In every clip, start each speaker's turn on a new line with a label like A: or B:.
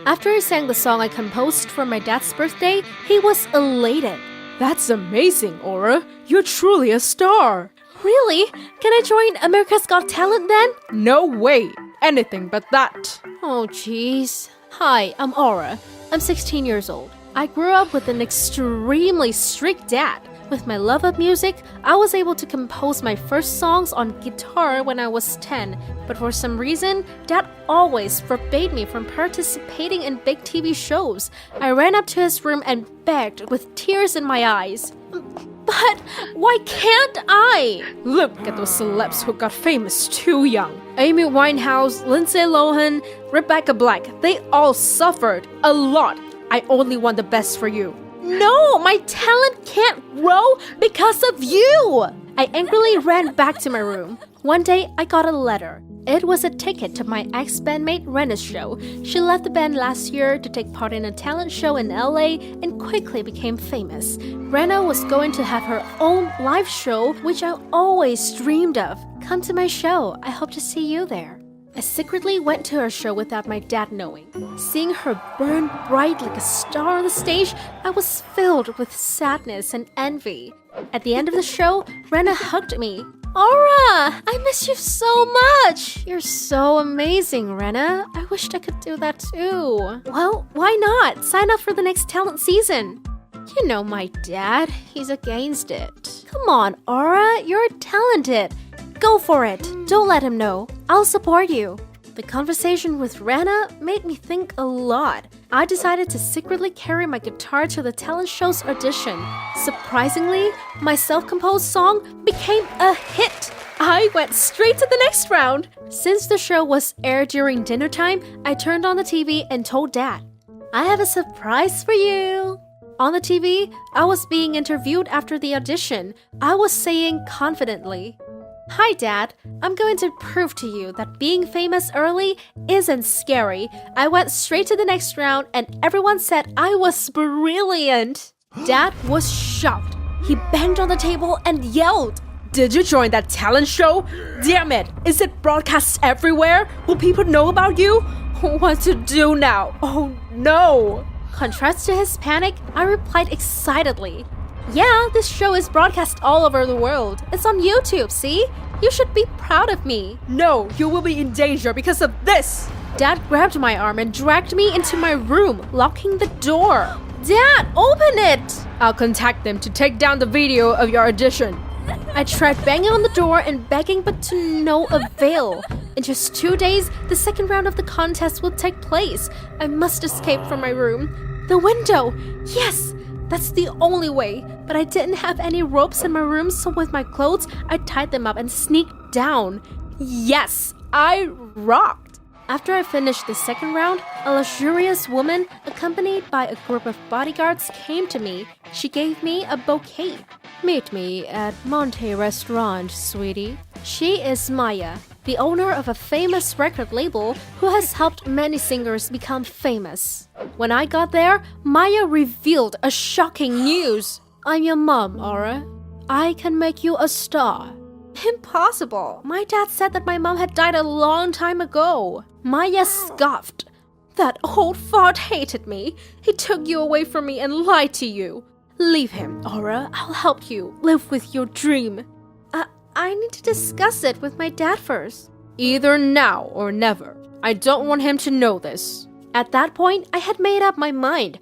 A: After I sang the song I composed for my dad's birthday, he was elated.
B: That's amazing, Aura. You're truly a star.
A: Really? Can I join America's Got Talent then?
B: No way. Anything but that.
A: Oh, jeez. Hi, I'm Aura. I'm 16 years old. I grew up with an extremely strict dad. With my love of music, I was able to compose my first songs on guitar when I was 10, but for some reason, Dad always forbade me from participating in big TV shows. I ran up to his room and begged with tears in my eyes. But why can't I?
B: Look at those celebs who got famous too young. Amy Winehouse, Lindsay Lohan, Rebecca Black, they all suffered a lot. I only want the best for you.
A: No, my talent can't grow because of you! I angrily ran back to my room. One day, I got a letter. It was a ticket to my ex-bandmate Rena's show. She left the band last year to take part in a talent show in LA and quickly became famous. Rena was going to have her own live show, which I always dreamed of. Come to my show. I hope to see you there. I secretly went to her show without my dad knowing. Seeing her burn bright like a star on the stage, I was filled with sadness and envy. At the end of the show, Rena hugged me. Aura, I miss you so much. You're so amazing, Rena. I wished I could do that too. Well, why not? Sign up for the next talent season. You know my dad. He's against it. Come on, Aura. You're talented. Go for it. Don't let him know. I'll support you. The conversation with Rana made me think a lot. I decided to secretly carry my guitar to the talent show's audition. Surprisingly, my self-composed song became a hit. I went straight to the next round. Since the show was aired during dinner time, I turned on the TV and told Dad, I have a surprise for you. On the TV, I was being interviewed after the audition. I was saying confidently, Hi, Dad. I'm going to prove to you that being famous early isn't scary. I went straight to the next round and everyone said I was brilliant. Dad was shocked. He banged on the table and yelled,
B: Did you join that talent show? Damn it! Is it broadcast everywhere? Will people know about you? What to do now? Oh no!
A: Contrast to his panic, I replied excitedly, Yeah, this show is broadcast all over the world. It's on YouTube, see? You should be proud of me.
B: No, you will be in danger because of this!
A: Dad grabbed my arm and dragged me into my room, locking the door. Dad, open it!
B: I'll contact them to take down the video of your audition.
A: I tried banging on the door and begging, but to no avail. In just 2 days, the second round of the contest will take place. I must escape from my room. The window! Yes! That's the only way. But I didn't have any ropes in my room, so with my clothes, I tied them up and sneaked down. Yes! I rocked! After I finished the second round, a luxurious woman, accompanied by a group of bodyguards, came to me. She gave me a bouquet. Meet me at Monte Restaurant, sweetie. She is Maya, the owner of a famous record label who has helped many singers become famous. When I got there, Maya revealed a shocking news. I'm your mom, Aura. I can make you a star. Impossible. My dad said that my mom had died a long time ago. Maya scoffed. That old fart hated me. He took you away from me and lied to you. Leave him, Aura. I'll help you live with your dream. I need to discuss it with my dad first.
B: Either now or never. I don't want him to know this.
A: At that point, I had made up my mind.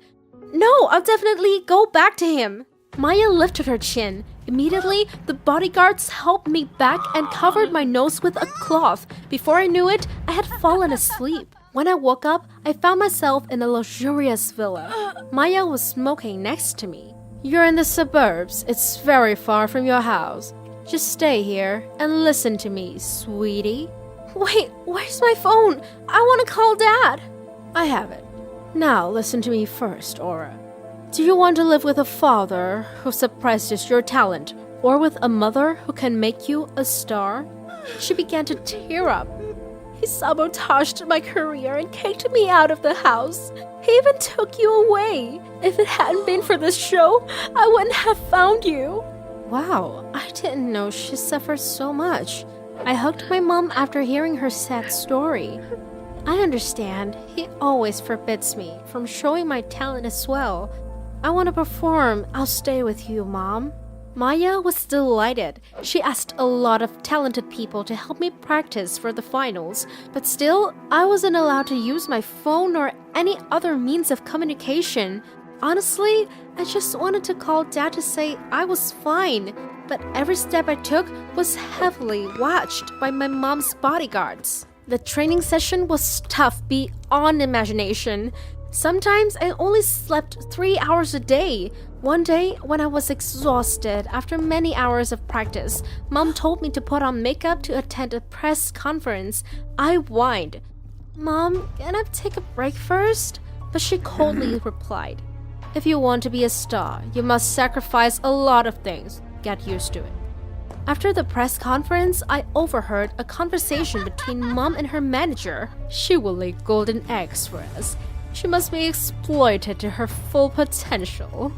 A: No, I'll definitely go back to him. Maya lifted her chin. Immediately, the bodyguards helped me back and covered my nose with a cloth. Before I knew it, I had fallen asleep. When I woke up, I found myself in a luxurious villa. Maya was smoking next to me. You're in the suburbs. It's very far from your house. Just stay here and listen to me, sweetie. Wait, where's my phone? I want to call Dad. I have it. Now listen to me first, Aura. Do you want to live with a father who suppresses your talent, or with a mother who can make you a star? She began to tear up. He sabotaged my career and kicked me out of the house. He even took you away. If it hadn't been for this show, I wouldn't have found you. Wow, I didn't know she suffered so much. I hugged my mom after hearing her sad story. I understand. He always forbids me from showing my talent as well. I want to perform. I'll stay with you, Mom. Maya was delighted. She asked a lot of talented people to help me practice for the finals, but still, I wasn't allowed to use my phone or any other means of communication. Honestly, I just wanted to call Dad to say I was fine, but every step I took was heavily watched by my mom's bodyguards. The training session was tough beyond imagination. Sometimes I only slept 3 hours a day. One day, when I was exhausted after many hours of practice, Mom told me to put on makeup to attend a press conference. I whined, "Mom, can I take a break first?" But she coldly replied, "If you want to be a star, you must sacrifice a lot of things. Get used to it." After the press conference, I overheard a conversation between Mom and her manager. She will lay golden eggs for us. She must be exploited to her full potential.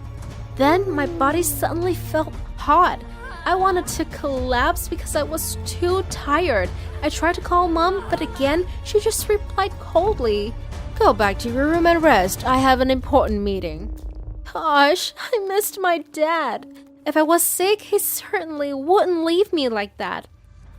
A: Then my body suddenly felt hot. I wanted to collapse because I was too tired. I tried to call Mom, but again, she just replied coldly, "Go back to your room and rest. I have an important meeting." Gosh, I missed my dad. If I was sick, he certainly wouldn't leave me like that.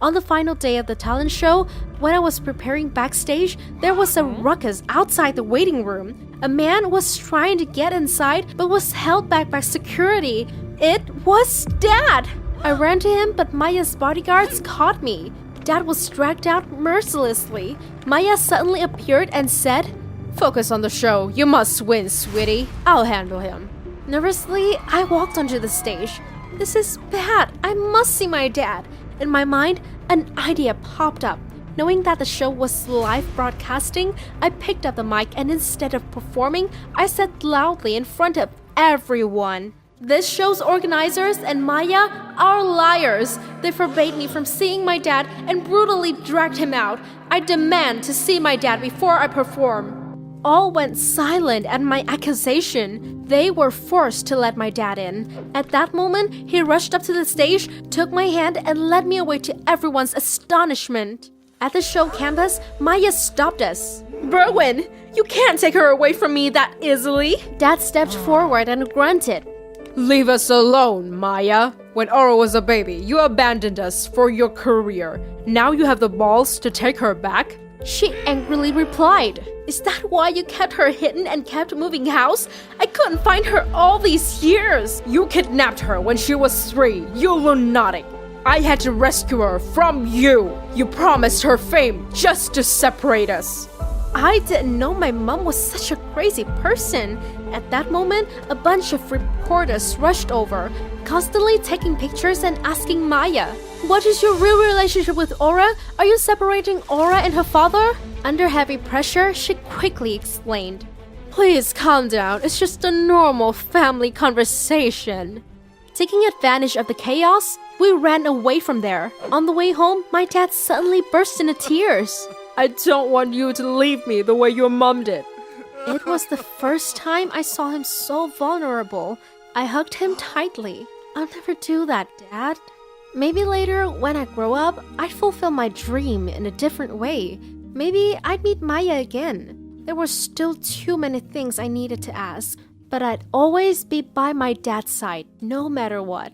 A: On the final day of the talent show, when I was preparing backstage, there was a ruckus outside the waiting room. A man was trying to get inside but was held back by security. It was Dad! I ran to him, but Maya's bodyguards caught me. Dad was dragged out mercilessly. Maya suddenly appeared and said, "Focus on the show. You must win, sweetie. I'll handle him." Nervously, I walked onto the stage. This is bad. I must see my dad. In my mind, an idea popped up. Knowing that the show was live broadcasting, I picked up the mic and instead of performing, I said loudly in front of everyone, "This show's organizers and Maya are liars. They forbade me from seeing my dad and brutally dragged him out. I demand to see my dad before I perform." All went silent at my accusation. They were forced to let my dad in. At that moment, he rushed up to the stage, took my hand, and led me away to everyone's astonishment. At the show campus, Maya stopped us. "Berwin, you can't take her away from me that easily." Dad stepped forward and grunted,
B: Leave us alone, Maya. When Aura was a baby, you abandoned us for your career. Now you have the balls to take her back?
A: She angrily replied, "Is that why you kept her hidden and kept moving house? I couldn't find her all these years."
B: You kidnapped her when she was 3, you lunatic. I had to rescue her from you. You promised her fame just to separate us.
A: I didn't know my mom was such a crazy person. At that moment, a bunch of reporters rushed over, constantly taking pictures and asking Maya, "What is your real relationship with Aura? Are you separating Aura and her father?" Under heavy pressure, she quickly explained, "Please calm down. It's just a normal family conversation." Taking advantage of the chaos, we ran away from there. On the way home, my dad suddenly burst into tears.
B: I don't want you to leave me the way your mom did.
A: It was the first time I saw him so vulnerable. I hugged him tightly. I'll never do that, Dad. Maybe later, when I grow up, I'd fulfill my dream in a different way. Maybe I'd meet Maya again. There were still too many things I needed to ask, but I'd always be by my dad's side, no matter what.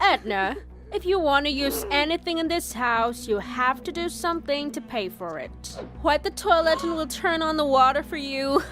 C: Edna, if you want to use anything in this house, you have to do something to pay for it. Wipe the toilet and we'll turn on the water for you.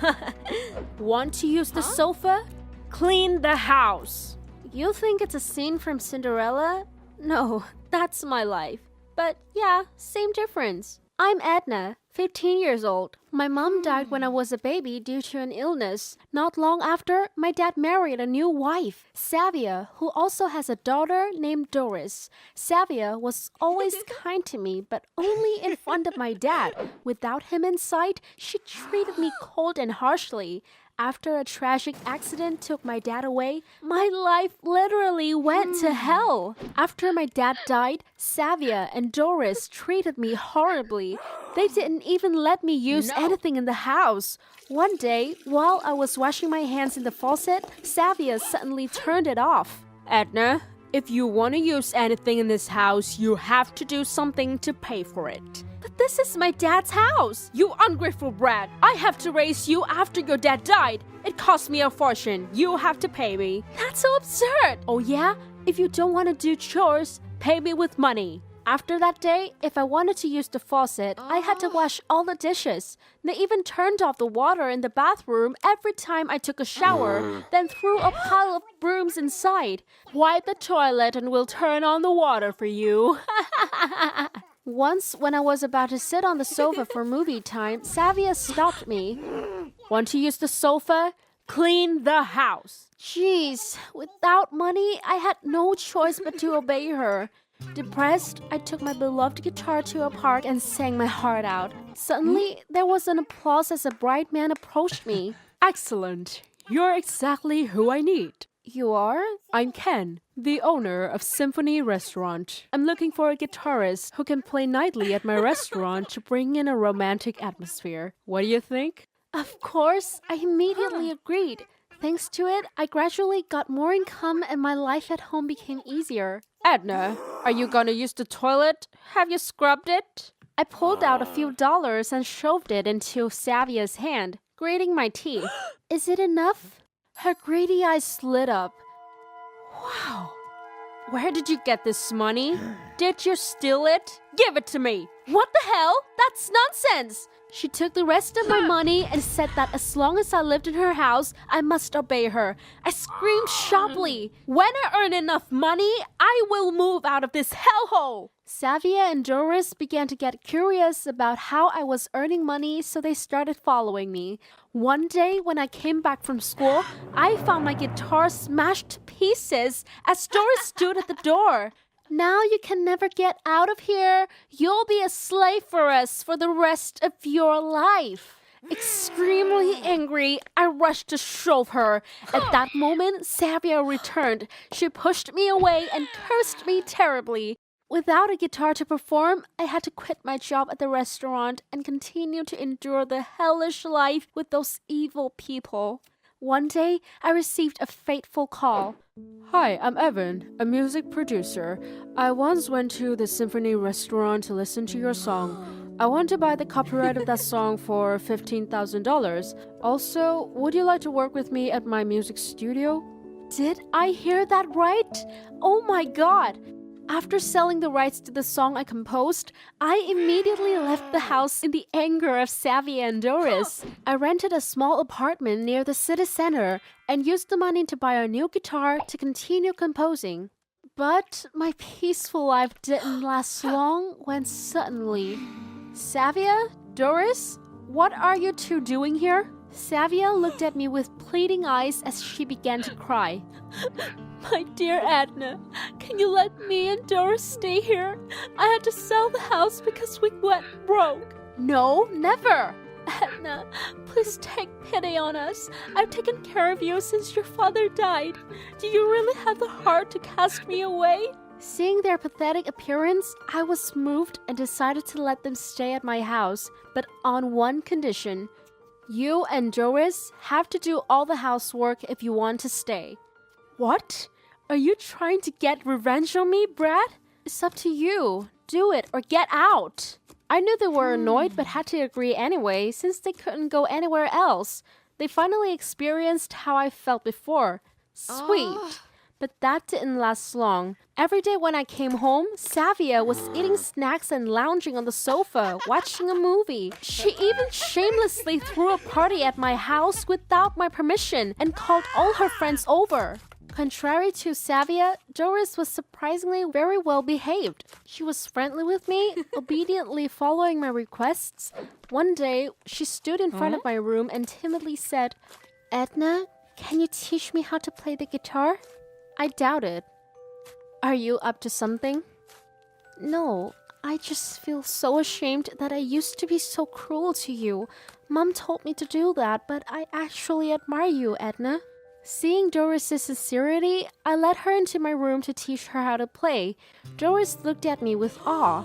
C: Want to use the sofa? Clean the house.
A: You think it's a scene from Cinderella? No, that's my life. But yeah, same difference. I'm Edna, 15 years old. My mom died when I was a baby due to an illness. Not long after, my dad married a new wife, Savia, who also has a daughter named Doris. Savia was always kind to me, but only in front of my dad. Without him in sight, she treated me cold and harshly. After a tragic accident took my dad away, my life literally went to hell. After my dad died, Savia and Doris treated me horribly. They didn't even let me use anything in the house. One day, while I was washing my hands in the faucet, Savia suddenly turned it off.
C: Edna, If you want to use anything in this house, you have to do something to pay for it.
A: But this is my dad's house.
C: You ungrateful brat! I have to raise you after your dad died. It cost me a fortune. You have to pay me.
A: That's so absurd.
C: Oh yeah? If you don't want to do chores, pay me with money.
A: After that day, if I wanted to use the faucet, I had to wash all the dishes. They even turned off the water in the bathroom every time I took a shower, then threw a pile of brooms inside.
C: Wipe the toilet and we'll turn on the water for you.
A: Once, when I was about to sit on the sofa for movie time, Savia stopped me.
C: Want to use the sofa? Clean the house.
A: Jeez, without money, I had no choice but to obey her. Depressed, I took my beloved guitar to a park and sang my heart out. Suddenly, there was an applause as a bright man approached me.
B: Excellent. You're exactly who I need.
A: You are?
B: I'm Ken, the owner of Symphony Restaurant. I'm looking for a guitarist who can play nightly at my restaurant to bring in a romantic atmosphere. What do you think?
A: Of course, I immediately agreed. Thanks to it, I gradually got more income and my life at home became easier.
C: Edna, are you gonna use the toilet? Have you scrubbed it?
A: I pulled out a few dollars and shoved it into Savia's hand, grating my teeth. Is it enough? Her greedy eyes lit up.
C: Wow. Where did you get this money? Did you steal it? Give it to me.
A: What the hell? That's nonsense! She took the rest of my money and said that as long as I lived in her house, I must obey her. I screamed sharply.
C: When I earn enough money, I will move out of this hellhole.
A: Savia and Doris began to get curious about how I was earning money, so they started following me. One day, when I came back from school, I found my guitar smashed to pieces as Doris stood at the door. Now you can never get out of here. You'll be a slave for us for the rest of your life. Extremely angry, I rushed to shove her. At that moment, Savia returned. She pushed me away and cursed me terribly. Without a guitar to perform, I had to quit my job at the restaurant and continue to endure the hellish life with those evil people. One day, I received a fateful call.
B: Hi, I'm Evan, a music producer. I once went to the Symphony Restaurant to listen to your song. I want to buy the copyright of that song for $15,000. Also, would you like to work with me at my music studio?
A: Did I hear that right? Oh my god! After selling the rights to the song I composed, I immediately left the house in the anger of Savia and Doris. I rented a small apartment near the city center and used the money to buy a new guitar to continue composing. But my peaceful life didn't last long when suddenly... Savia? Doris? What are you two doing here? Savia looked at me with pleading eyes as she began to cry.
C: My dear Edna, can you let me and Doris stay here? I had to sell the house because we went broke.
A: No, never.
C: Edna, please take pity on us. I've taken care of you since your father died. Do you really have the heart to cast me away?
A: Seeing their pathetic appearance, I was moved and decided to let them stay at my house, but on one condition. You and Doris have to do all the housework if you want to stay.
B: What? Are you trying to get revenge on me, Brad?
A: It's up to you. Do it or get out. I knew they were annoyed but had to agree anyway since they couldn't go anywhere else. They finally experienced how I felt before. Sweet. But that didn't last long. Every day when I came home, Savia was eating snacks and lounging on the sofa, watching a movie. She even shamelessly threw a party at my house without my permission and called all her friends over. Contrary to Savia, Doris was surprisingly very well behaved. She was friendly with me, obediently following my requests. One day, she stood in front of my room and timidly said, "Edna, can you teach me how to play the guitar?" I doubted. "Are you up to something?" "No, I just feel so ashamed that I used to be so cruel to you. Mom told me to do that, but I actually admire you, Edna." Seeing Doris' sincerity, I led her into my room to teach her how to play. Doris looked at me with awe.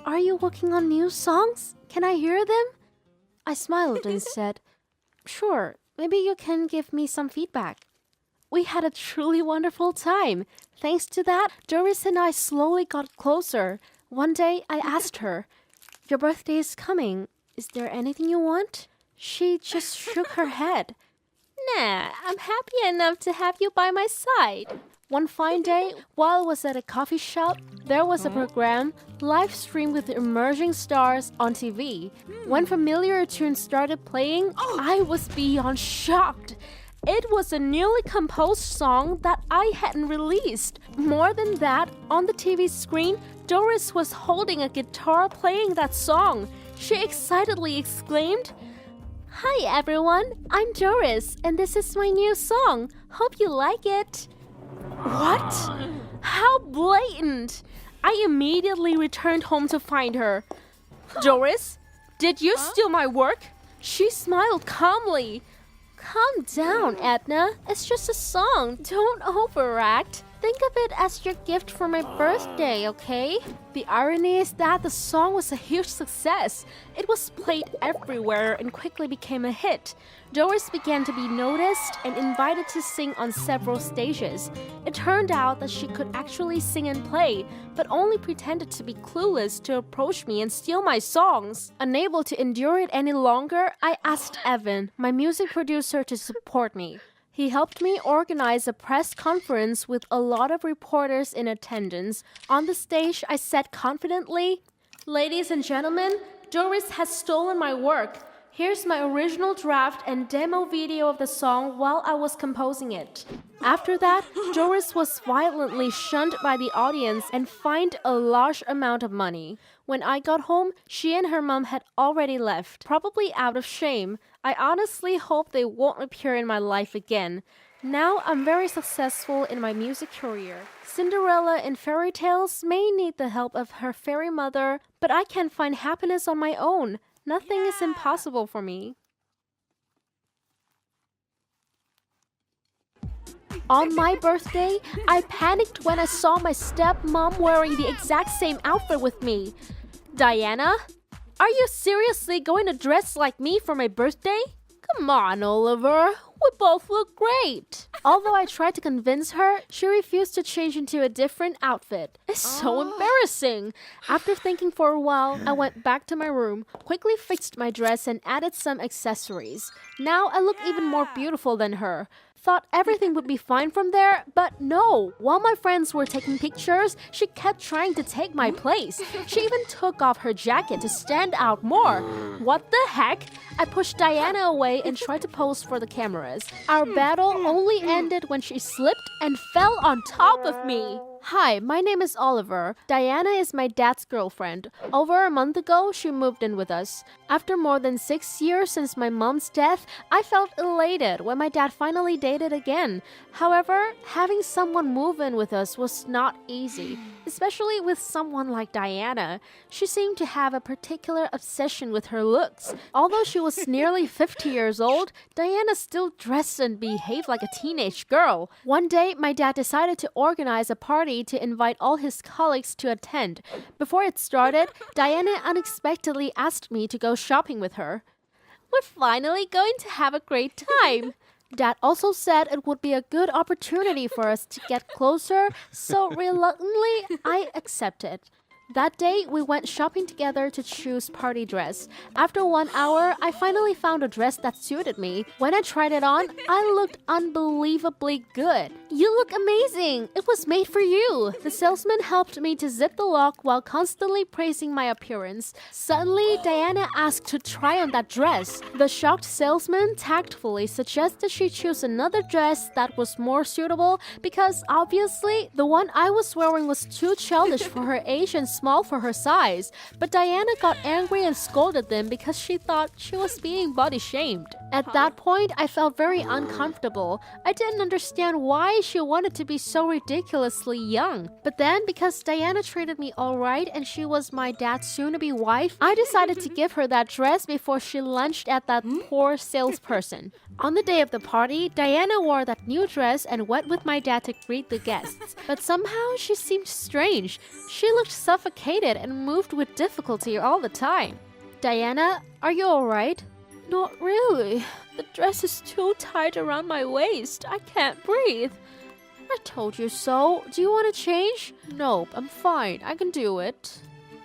A: "Are you working on new songs? Can I hear them?" I smiled and said, "Sure, maybe you can give me some feedback." We had a truly wonderful time. Thanks to that, Doris and I slowly got closer. One day, I asked her, "Your birthday is coming. Is there anything you want?" She just shook her head. "Nah, I'm happy enough to have you by my side." One fine day, while I was at a coffee shop, there was a program, live stream with emerging stars on TV. When familiar tunes started playing, I was beyond shocked. It was a newly composed song that I hadn't released. More than that, on the TV screen, Doris was holding a guitar playing that song. She excitedly exclaimed, "Hi everyone, I'm Doris, and this is my new song. Hope you like it." What? How blatant! I immediately returned home to find her. "Doris, did you steal my work?" She smiled calmly. "Calm down, Edna. It's just a song. Don't overact. Think of it as your gift for my birthday, okay?" The irony is that the song was a huge success. It was played everywhere and quickly became a hit. Doris began to be noticed and invited to sing on several stages. It turned out that she could actually sing and play, but only pretended to be clueless to approach me and steal my songs. Unable to endure it any longer, I asked Evan, my music producer, to support me. He helped me organize a press conference with a lot of reporters in attendance. On the stage, I said confidently, "Ladies and gentlemen, Doris has stolen my work. Here's my original draft and demo video of the song while I was composing it." After that, Doris was violently shunned by the audience and fined a large amount of money. When I got home, she and her mom had already left, probably out of shame. I honestly hope they won't appear in my life again. Now I'm very successful in my music career. Cinderella in fairy tales may need the help of her fairy mother, but I can find happiness on my own. Nothing is impossible for me. On my birthday, I panicked when I saw my stepmom wearing the exact same outfit with me. "Diana, are you seriously going to dress like me for my birthday? Come on, Oliver. We both look great." Although I tried to convince her, she refused to change into a different outfit. It's so embarrassing. After thinking for a while, I went back to my room, quickly fixed my dress and added some accessories. Now I look even more beautiful than her. Thought everything would be fine from there, but no. While my friends were taking pictures, she kept trying to take my place. She even took off her jacket to stand out more. What the heck? I pushed Diana away and tried to pose for the cameras. Our battle only ended when she slipped and fell on top of me. "Hi, my name is Oliver. Diana is my dad's girlfriend. Over a month ago, she moved in with us. After more than 6 years since my mom's death, I felt elated when my dad finally dated again. However, having someone move in with us was not easy, especially with someone like Diana. She seemed to have a particular obsession with her looks. Although she was nearly 50 years old, Diana still dressed and behaved like a teenage girl. One day, my dad decided to organize a party to invite all his colleagues to attend. Before it started, Diana unexpectedly asked me to go shopping with her. We're finally going to have a great time. Dad also said it would be a good opportunity for us to get closer, so reluctantly, I accepted. That day, we went shopping together to choose party dress. After 1 hour, I finally found a dress that suited me. When I tried it on, I looked unbelievably good. You look amazing! It was made for you! The salesman helped me to zip the lock while constantly praising my appearance. Suddenly, Diana asked to try on that dress. The shocked salesman tactfully suggested she choose another dress that was more suitable because obviously, the one I was wearing was too childish for her age and small for her size, but Diana got angry and scolded them because she thought she was being body shamed. At that point, I felt very uncomfortable. I didn't understand why she wanted to be so ridiculously young. But then, because Diana treated me alright and she was my dad's soon-to-be wife, I decided to give her that dress before she lunched at that poor salesperson. On the day of the party, Diana wore that new dress and went with my dad to greet the guests. But somehow, she seemed strange. She looked suffocated and moved with difficulty all the time. Diana, are you alright?
C: Not really. The dress is too tight around my waist. I can't breathe.
B: I told you so. Do you want to change? Nope, I'm fine. I can do it.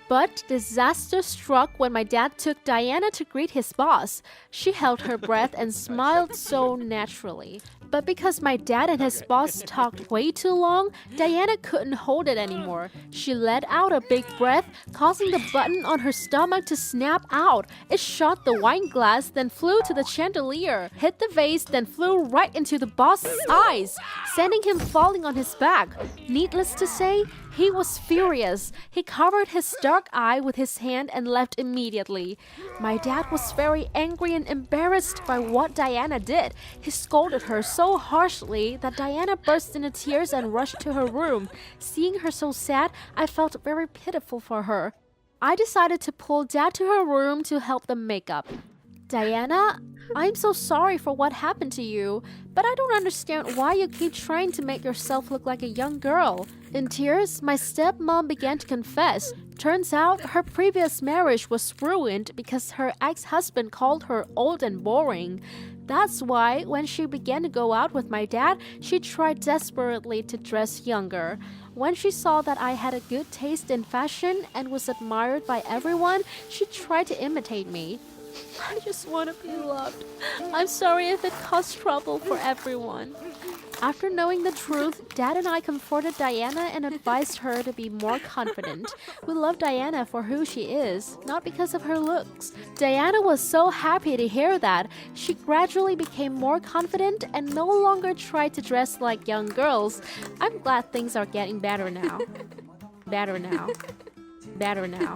B: But disaster struck when my dad took Diana to greet his boss. She held her breath and smiled so naturally. But because my dad and his boss talked way too long, Diana couldn't hold it anymore. She let out a big breath, causing the button on her stomach to snap out. It shot the wine glass, then flew to the chandelier, hit the vase, then flew right into the boss's eyes, sending him falling on his back. Needless to say, he was furious. He covered his dark eye with his hand and left immediately. My dad was very angry and embarrassed by what Diana did. He scolded her so harshly that Diana burst into tears and rushed to her room. Seeing her so sad, I felt very pitiful for her. I decided to pull Dad to her room to help them make up. Diana, I'm so sorry for what happened to you, but I don't understand why you keep trying to make yourself look like a young girl. In tears, my stepmom began to confess. Turns out her previous marriage was ruined because her ex-husband called her old and boring. That's why, when she began to go out with my dad, she tried desperately to dress younger. When she saw that I had a good taste in fashion and was admired by everyone, she tried to imitate me. I just want to be loved. I'm sorry if it caused trouble for everyone. After knowing the truth, Dad and I comforted Diana and advised her to be more confident. We love Diana for who she is, not because of her looks. Diana was so happy to hear that. She gradually became more confident and no longer tried to dress like young girls. I'm glad things are getting better now. Better now. Better now.